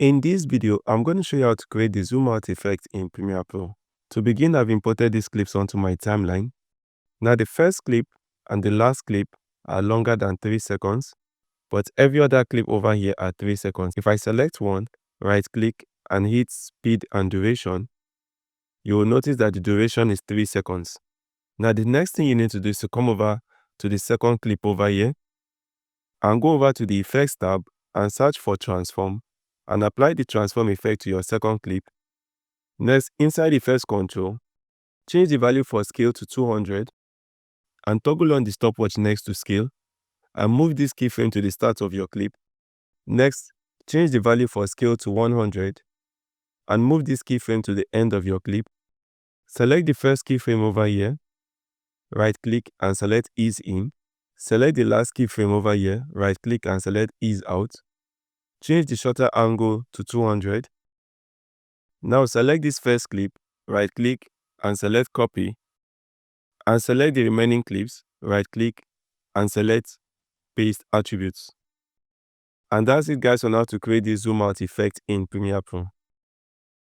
In this video, I'm going to show you how to create the zoom out effect in Premiere Pro. To begin, I've imported these clips onto my timeline. Now the first clip and the last clip are longer than 3 seconds, but every other clip over here are 3 seconds. If I select one, right click and hit speed and duration, you will notice that the duration is 3 seconds. Now the next thing you need to do is to come over to the second clip over here and go over to the effects tab and search for transform and apply the transform effect to your second clip. Next, inside effects control, change the value for scale to 200 and toggle on the stopwatch next to scale and move this keyframe to the start of your clip. Next, change the value for scale to 100 and move this keyframe to the end of your clip. Select the first keyframe over here, right click and select ease in. Select the last keyframe over here, right click and select ease out. Change the shutter angle to 200. Now select this first clip, right click and select copy and select the remaining clips, right click and select paste attributes. And that's it guys on how to create this zoom out effect in Premiere Pro.